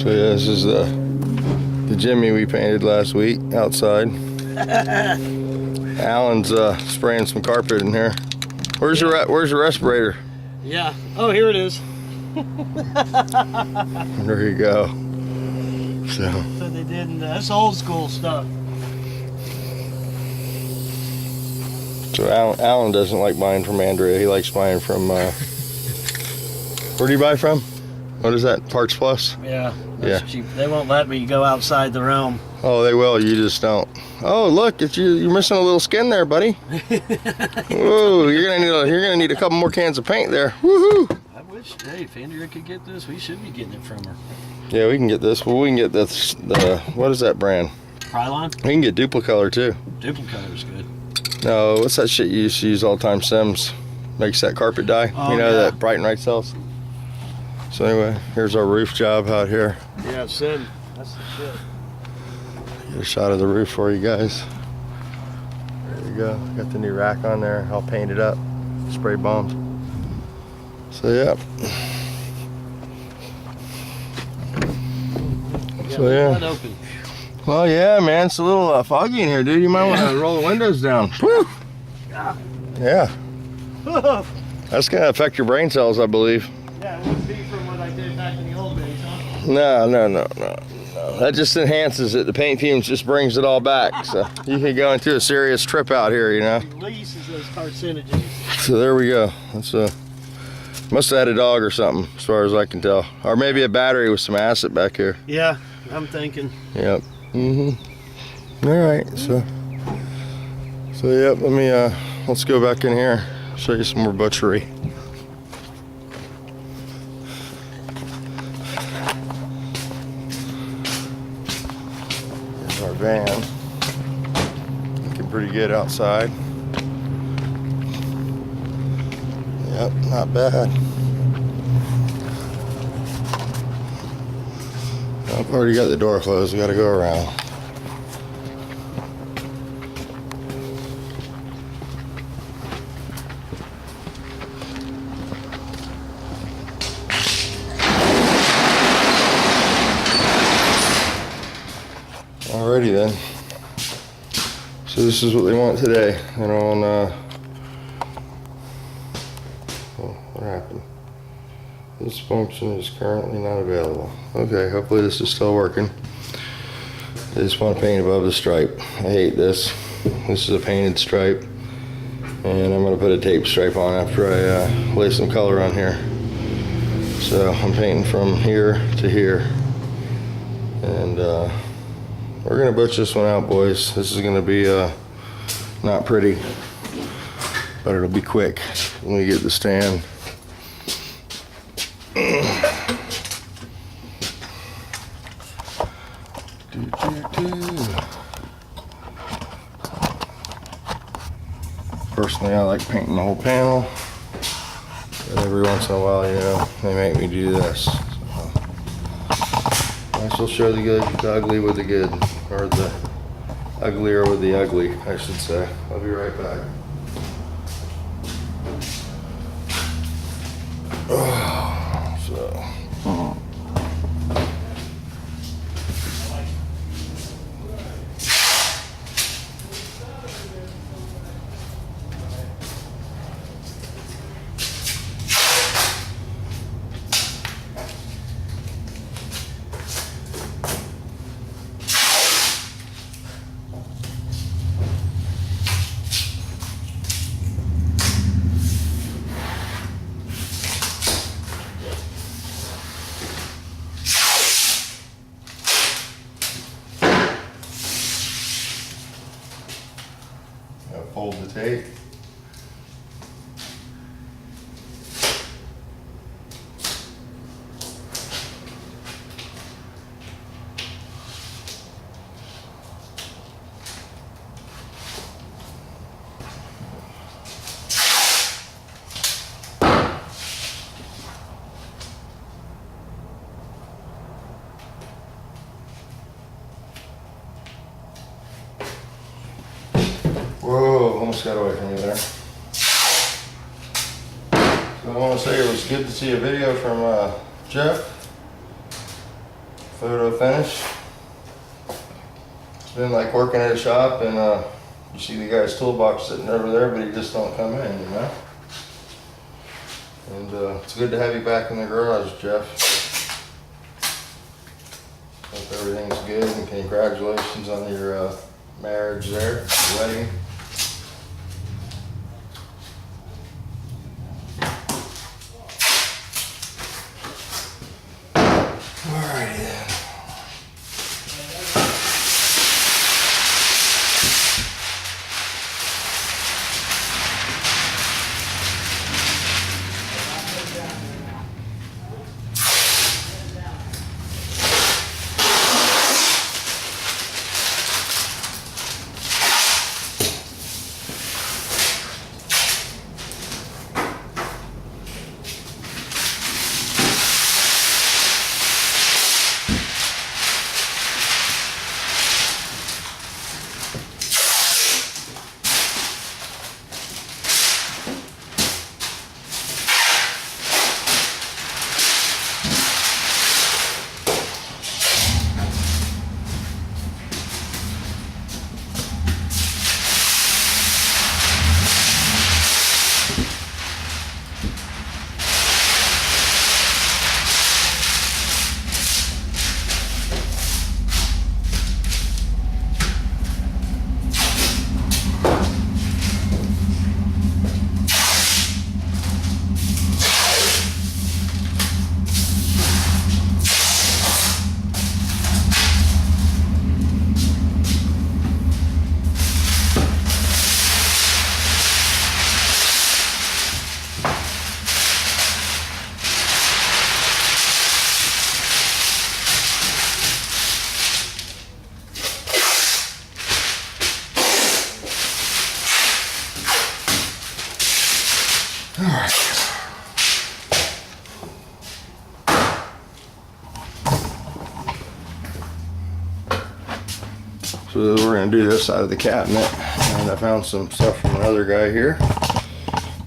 So yeah, this is the Jimmy we painted last week outside. Alan's spraying some carpet in here. Where's your respirator? Yeah. Oh, here it is. There you go. So they did. That's old school stuff. So Alan doesn't like buying from Andrea. He likes buying from. Where do you buy from? What is that? Parts Plus? Yeah. That's cheap. They won't let me go outside the realm. Oh, they will. You just don't. Oh, look! You're missing a little skin there, buddy. Whoa! You're gonna need a couple more cans of paint there. Woohoo! I wish, hey, if Andrea could get this, we should be getting it from her. Yeah, we can get this. Well, we can get this. What is that brand? Krylon? We can get Duplicolor too. Duplicolor's good. No, what's that shit you used to use all the time? Sims makes that carpet dye. Oh, you know yeah. that Bright and Right sells. So anyway, here's our roof job out here. Yeah, Sim. That's the shit. Get a shot of the roof for you guys. There you go. Got the new rack on there. All painted up, spray bombed. So yeah. So yeah. Open. Well, yeah, man, it's a little foggy in here, dude. You might want to roll the windows down. Woo! Yeah. That's gonna affect your brain cells, I believe. Yeah, it wouldn't be from what I did back in the old days, huh? No. That just enhances it. The paint fumes just brings it all back. So you can go into a serious trip out here, you know. Releases those carcinogens. So there we go. That's must have had a dog or something, as far as I can tell. Or maybe a battery with some acid back here. Yeah, I'm thinking. Yep. All right. So yep. Let's go back in here. Show you some more butchery. Here's our van. Looking pretty good outside. Yep, not bad. I've already got the door closed. We got to go around. Alrighty then. So this is what they want today. And on what happened? This function is currently not available. Okay, hopefully this is still working. I just want to paint above the stripe. I hate this. This is a painted stripe. And I'm going to put a tape stripe on after I lay some color on here. So I'm painting from here to here. And we're going to butch this one out, boys. This is going to be not pretty, but it'll be quick when we get the stand. Personally, I like painting the whole panel, but every once in a while, you know, they make me do this. So, I shall show the good, the ugly with the good, or the uglier with the ugly, I should say. I'll be right back. Fold the tape. Whoa, almost got away from you there. So I want to say it was good to see a video from Jeff photo finish. It's been like working at a shop, and you see the guy's toolbox sitting over there, but he just don't come in, you know? And it's good to have you back in the garage, Jeff. Hope everything's good, and congratulations on your marriage there, wedding. Alrighty then. Alright. So we're going to do this side of the cabinet, and I found some stuff from another guy here.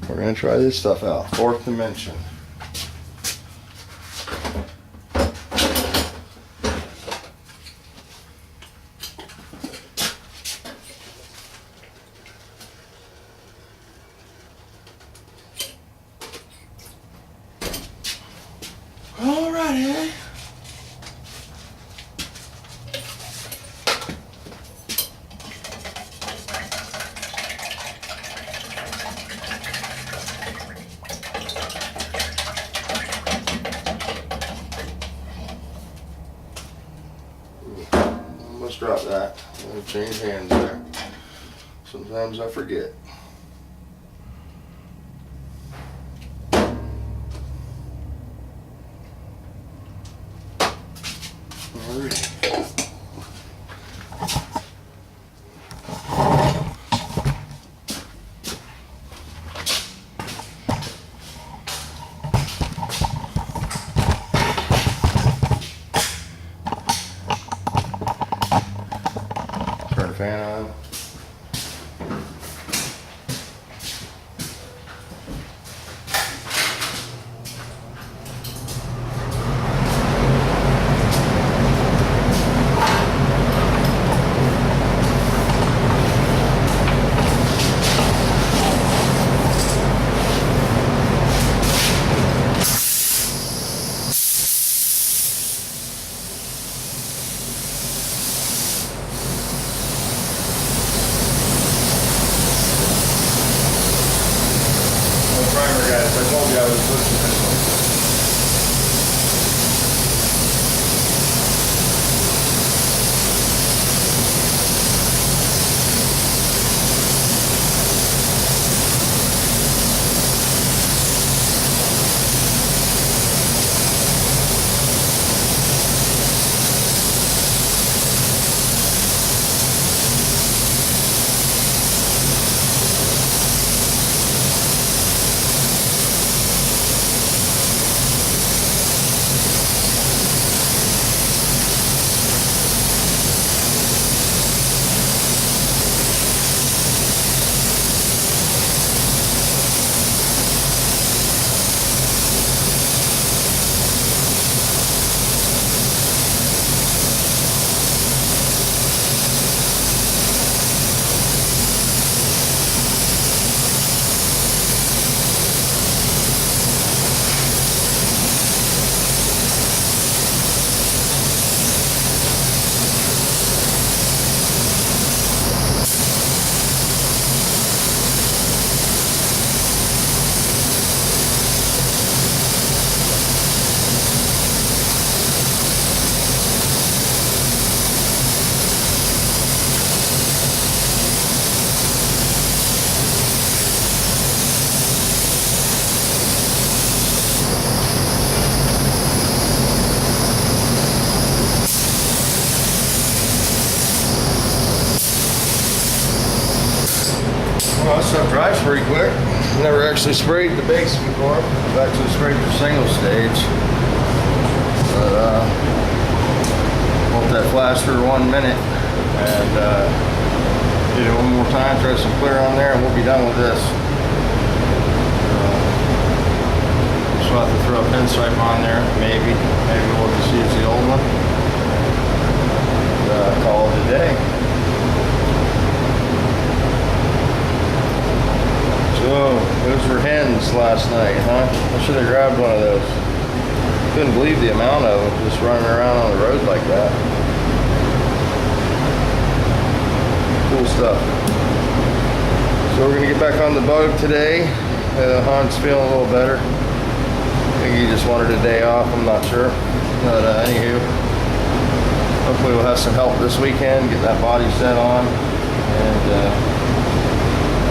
We're going to try this stuff out. Fourth dimension. Alrighty. Almost dropped that. I'm gonna change hands there. Sometimes I forget. Alright. Turn the fan on. Dries pretty quick. Never actually sprayed the base before. I've actually sprayed the single stage. But want that flash for 1 minute and get it one more time, throw some clear on there, and we'll be done with this. Just have to throw a pinstripe on there, maybe we'll just use the old one. And, call it a day. So, those were hens last night, huh? I should have grabbed one of those. Couldn't believe the amount of them just running around on the road like that. Cool stuff. So we're gonna get back on the bug today. Han's feeling a little better. I think he just wanted a day off, I'm not sure. But anywho, hopefully we'll have some help this weekend, get that body set on, and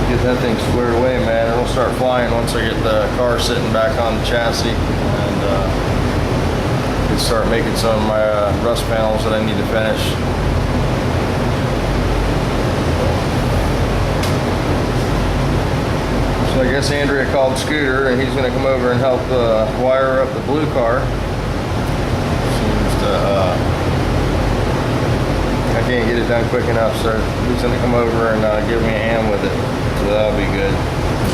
get that thing squared away, man. It'll start flying once I get the car sitting back on the chassis, and start making some of my rust panels that I need to finish. So I guess Andrea called Scooter, and he's going to come over and help wire up the blue car. Seems to I can't get it done quick enough, so he's going to come over and give me a hand with it. So that'll be good.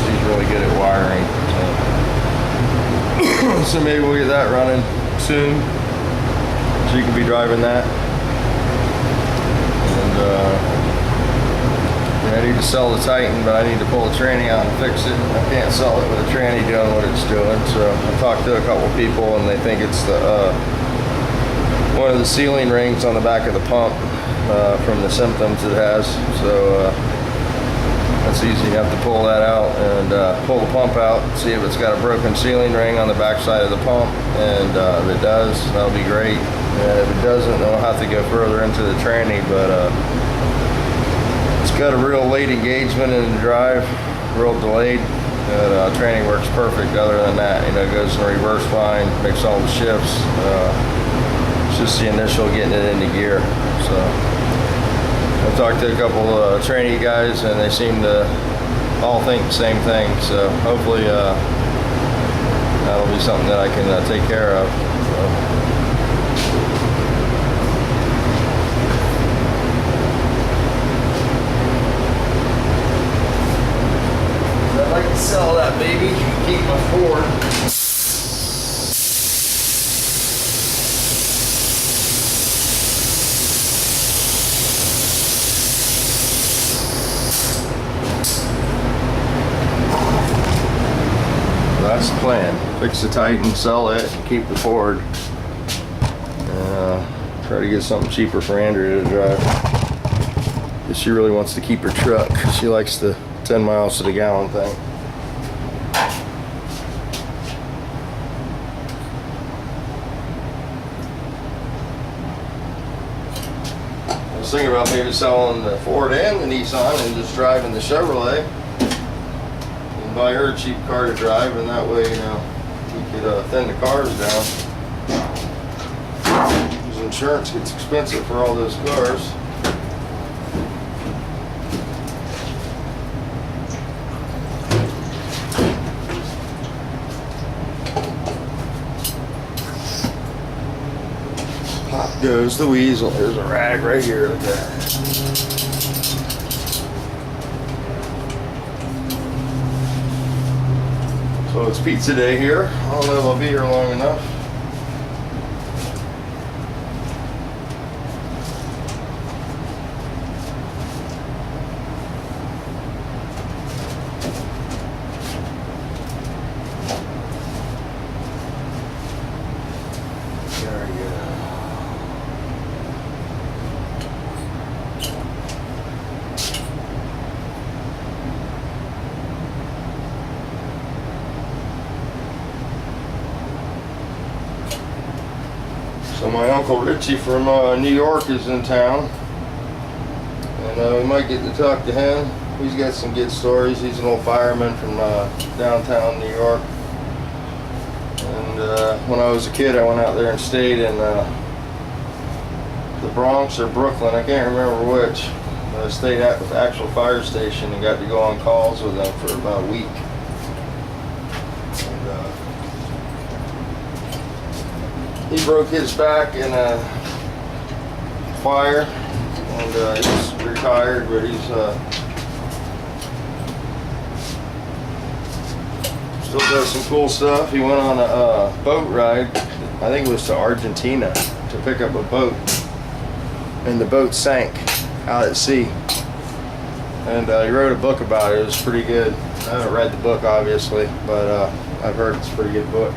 She's really good at wiring. So maybe we'll get that running soon, so you can be driving that. And yeah, I need to sell the Titan, but I need to pull the tranny out and fix it. I can't sell it with a tranny doing what it's doing. So I talked to a couple people, and they think it's the one of the sealing rings on the back of the pump from the symptoms it has. So that's easy. You have to pull that out and pull the pump out, see if it's got a broken sealing ring on the back side of the pump, and if it does, that'll be great. And if it doesn't, then we'll have to go further into the tranny, but it's got a real late engagement in the drive, real delayed. But tranny works perfect other than that. You know, it goes in reverse fine, makes all the shifts. It's just the initial getting it into gear. So I've talked to a couple tranny guys, and they seem to all think the same thing. So hopefully that'll be something that I can take care of. So. I'd like to sell that baby, keep my Ford. That's the plan. Fix the Titan, sell it, and keep the Ford. Try to get something cheaper for Andrea to drive. Because she really wants to keep her truck. She likes the 10 miles to the gallon thing. I was thinking about maybe selling the Ford and the Nissan and just driving the Chevrolet. Buy her a cheap car to drive, and that way, you know, we could thin the cars down. Because insurance gets expensive for all those cars. Pop goes the weasel. There's a rag right here. Look at that. So it's pizza day here. I don't know if I'll be here long enough. There we go. So my Uncle Richie from New York is in town, and we might get to talk to him. He's got some good stories. He's an old fireman from downtown New York. And when I was a kid, I went out there and stayed in the Bronx or Brooklyn. I can't remember which. I stayed at the actual fire station and got to go on calls with them for about a week. And, he broke his back in a fire, and he's retired, but he's still does some cool stuff. He went on a boat ride, I think it was to Argentina, to pick up a boat, and the boat sank out at sea. And he wrote a book about it. It was pretty good. I haven't read the book, obviously, but I've heard it's a pretty good book.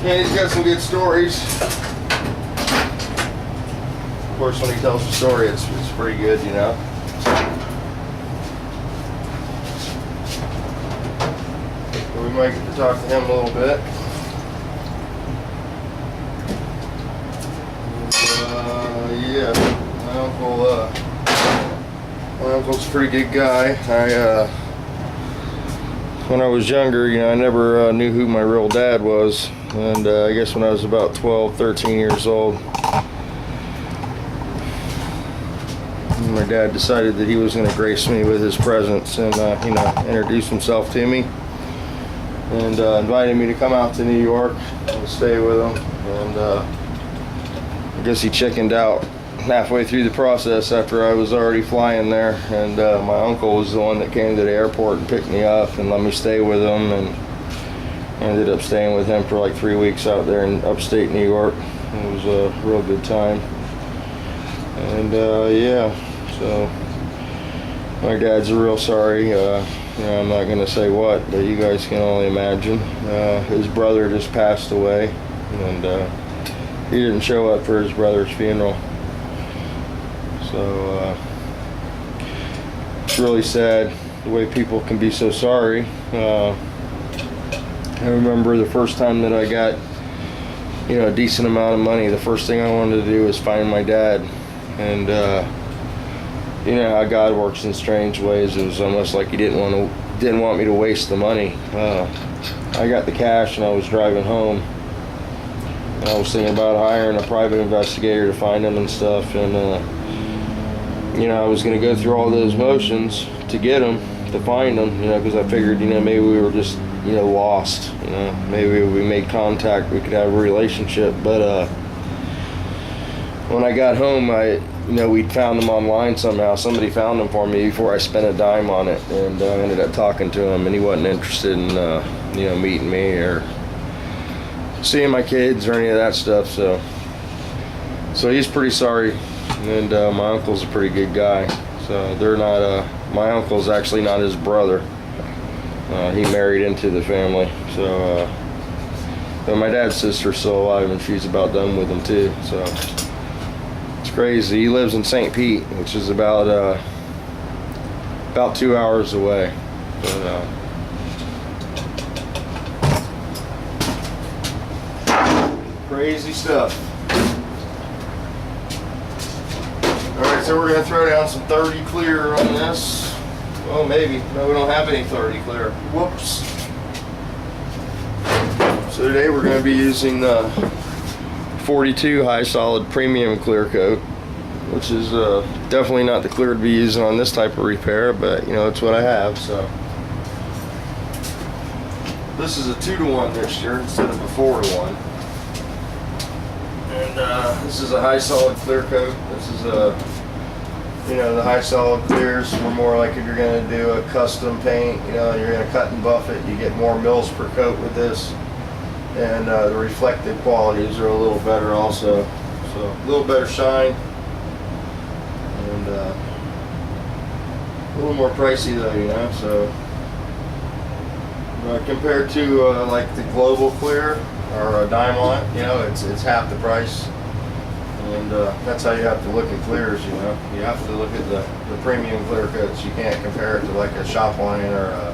Yeah, he's got some good stories. Of course, when he tells the story, it's pretty good, you know. We might get to talk to him a little bit. Yeah, my uncle's a pretty good guy. When I was younger, you know, I never knew who my real dad was, and I guess when I was about 12, 13 years old, my dad decided that he was going to grace me with his presence and, you know, introduce himself to me, and invited me to come out to New York and stay with him. And I guess he chickened out halfway through the process after I was already flying there, and my uncle was the one that came to the airport and picked me up and let me stay with him, and ended up staying with him for like 3 weeks out there in upstate New York. It was a real good time. And yeah, so my dad's real sorry. You know, I'm not gonna say what, but you guys can only imagine. His brother just passed away, and he didn't show up for his brother's funeral. So it's really sad the way people can be so sorry. I remember the first time that I got, you know, a decent amount of money, the first thing I wanted to do was find my dad. And you know how God works in strange ways. It was almost like he didn't want me to waste the money. I got the cash and I was driving home. And I was thinking about hiring a private investigator to find him and stuff, and you know, I was going to go through all those motions to get him, to find him, you know, because I figured, you know, maybe we were just, you know, lost, you know, maybe if we made contact, we could have a relationship. But when I got home, you know, we'd found him online somehow. Somebody found him for me before I spent a dime on it, and I ended up talking to him, and he wasn't interested in, you know, meeting me or seeing my kids or any of that stuff. So he's pretty sorry. And my uncle's a pretty good guy. So they're not, my uncle's actually not his brother. He married into the family. So, but my dad's sister's still alive, and she's about done with him too. So it's crazy. He lives in St. Pete, which is about 2 hours away. But, crazy stuff. Alright, so we're going to throw down some 30 clear on this. Well, maybe. No, we don't have any 30 clear. Whoops. So today we're going to be using the 42 high solid premium clear coat, which is definitely not the clear to be using on this type of repair, but you know, it's what I have. So this is a 2-to-1 mixture instead of a 4-to-1. And this is a high solid clear coat. This is a, you know, the high solid clears were more like if you're going to do a custom paint, you know, and you're going to cut and buff it, you get more mils per coat with this. And the reflective qualities are a little better also. So a little better shine. And a little more pricey though, you know. So compared to like the Global Clear or a Diamond, you know, it's half the price. And that's how you have to look at clears, you know. You have to look at the premium clear coats. You can't compare it to like a shop line or a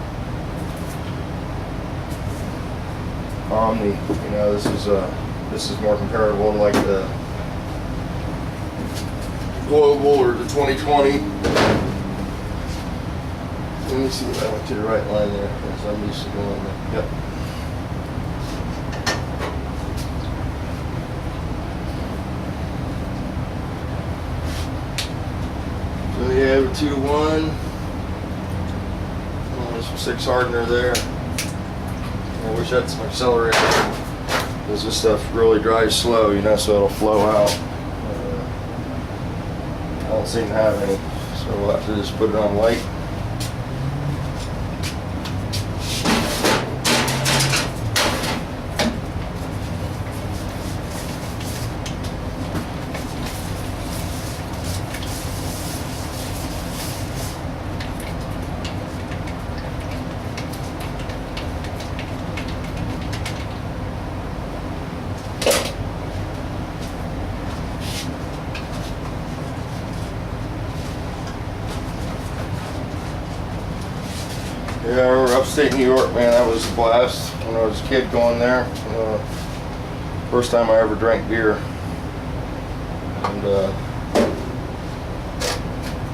Omni. You know, this is more comparable to like the Global or the 2020. Let me see if I went to the right line there, because I'm used to going there. Yep. have a 2 to 1. There's some 6 hardener there. I wish I had some accelerator, because this stuff really dries slow, you know, so it'll flow out. I don't seem to have any, so we'll have to just put it on light. Yeah, I remember upstate New York, man, that was a blast when I was a kid going there. First time I ever drank beer. And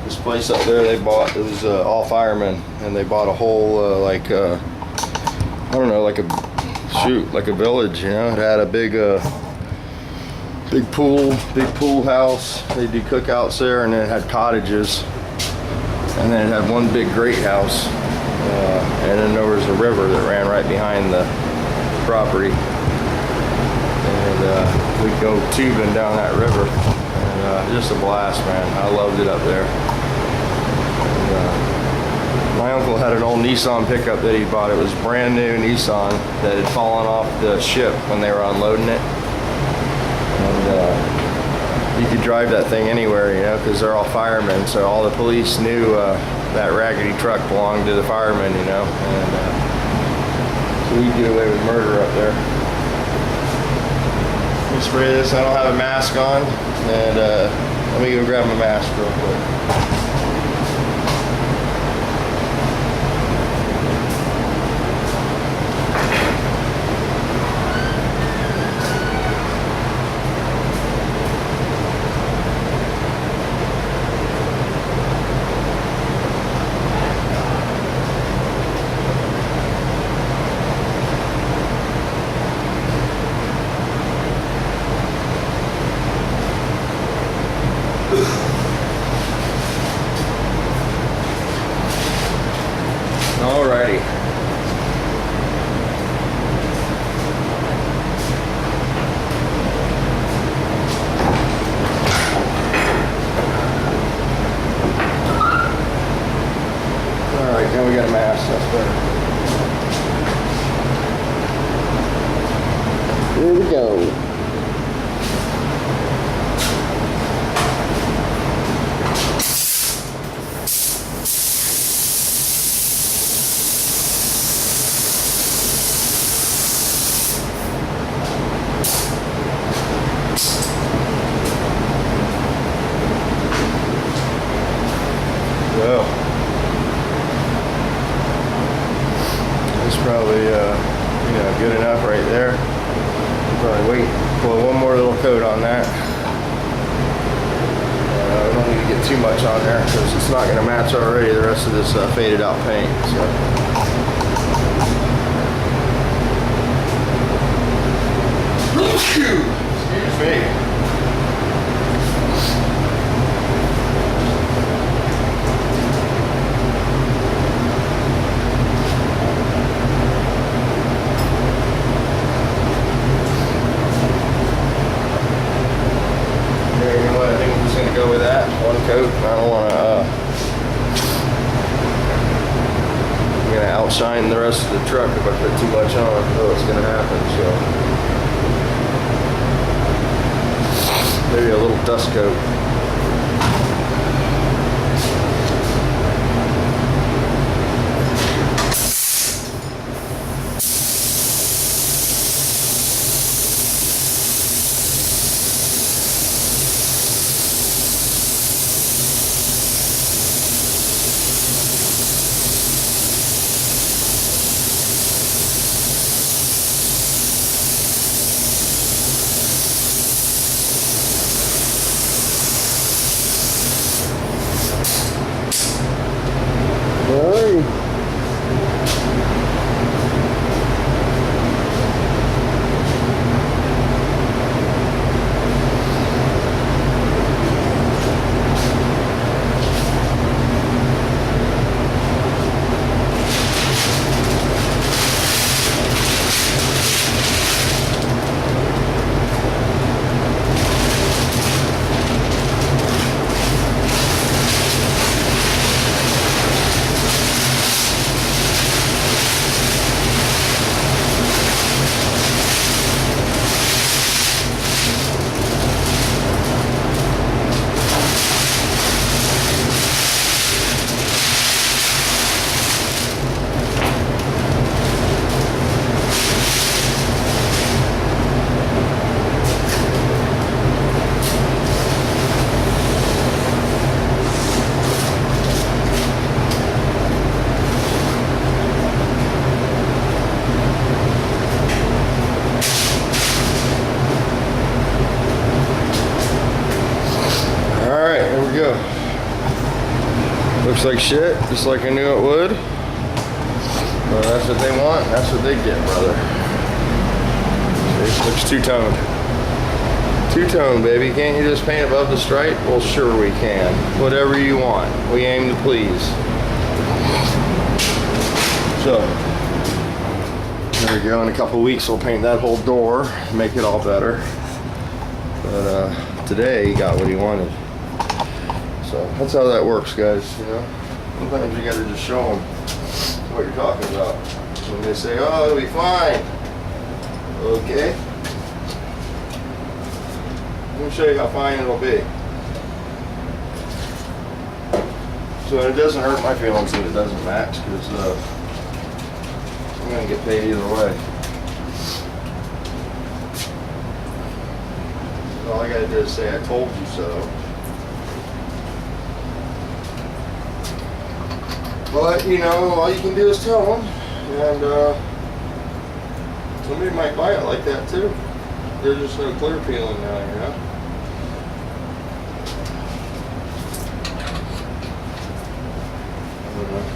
this place up there they bought, it was all firemen, and they bought a whole, I don't know, like a village, you know. It had a big pool house. They do cookouts there, and then it had cottages. And then it had one big great house. And then there was a river that ran right behind the property, and we'd go tubing down that river, and just a blast, man. I loved it up there. And, my uncle had an old Nissan pickup that he bought. It was brand new Nissan that had fallen off the ship when they were unloading it, and you could drive that thing anywhere, you know, because they're all firemen, so all the police knew that raggedy truck belonged to the firemen, you know, and so we'd get away with murder up there. Let me spray this. I don't have a mask on, and let me go grab my mask real quick. Alrighty. Alright, now we got a mask, that's better. Here we go. Well, that's probably good enough right there. We'll probably wait, pull one more little coat on that. We don't need to get too much on there because it's not going to match already the rest of this faded out paint. So. Excuse me. Go with that one coat. I don't want to I'm gonna outshine the rest of the truck if I put too much on. Oh, it's gonna happen. So maybe a little dust coat. like shit, just like I knew it would. But that's what they want, that's what they get, brother. It looks two-toned. Two-tone, baby. Can't you just paint above the stripe? Well, sure we can. Whatever you want. We aim to please. So, there we go. In a couple weeks, we'll paint that whole door, make it all better. But today, he got what he wanted. So, that's how that works, guys, you know. Sometimes you gotta just show them what you're talking about. When they say, oh, it'll be fine. Okay. Let me show you how fine it'll be. So it doesn't hurt my feelings that it doesn't match, because I'm going to get paid either way. All I got to do is say I told you so. But, you know, all you can do is tell them. And somebody might buy it like that too. There's just no clear peeling now, you know.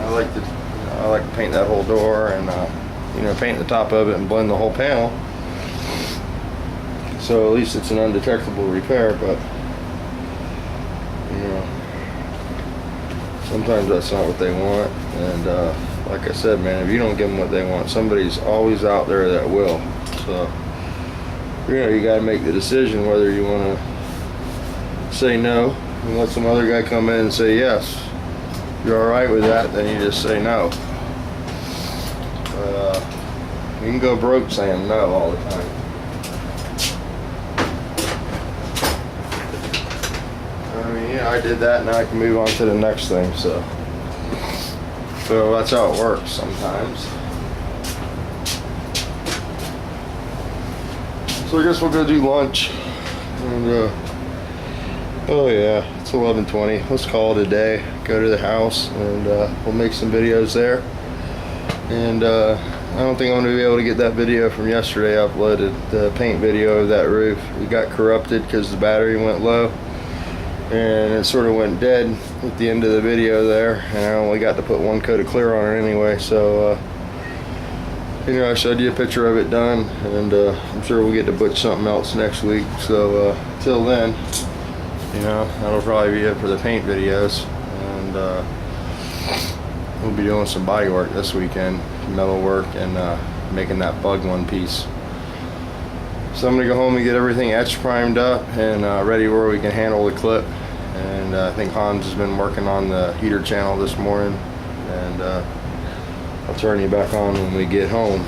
I like to, I like to paint that whole door and you know, paint the top of it and blend the whole panel. So at least it's an undetectable repair. But you know, sometimes that's not what they want. And like I said, man, if you don't give them what they want, somebody's always out there that will. So you know, you got to make the decision whether you want to say no and let some other guy come in and say yes. If you're alright with that, then you just say no. You can go broke saying no all the time. I mean, yeah, I did that, now I can move on to the next thing. So that's how it works sometimes. So I guess we'll go do lunch. And oh yeah, it's 11:20. Let's call it a day. Go to the house and we'll make some videos there. And I don't think I'm going to be able to get that video from yesterday uploaded. The paint video of that roof. It got corrupted because the battery went low. And it sort of went dead at the end of the video there. And I only got to put one coat of clear on it anyway. So you know, I showed you a picture of it done, and I'm sure we'll get to butch something else next week. So till then, you know, that'll probably be it for the paint videos. And we'll be doing some body work this weekend, metal work, and making that bug one piece. So I'm gonna go home and get everything etched, primed up, and ready where we can handle the clip. And I think Hans has been working on the heater channel this morning, and I'll turn you back on when we get home.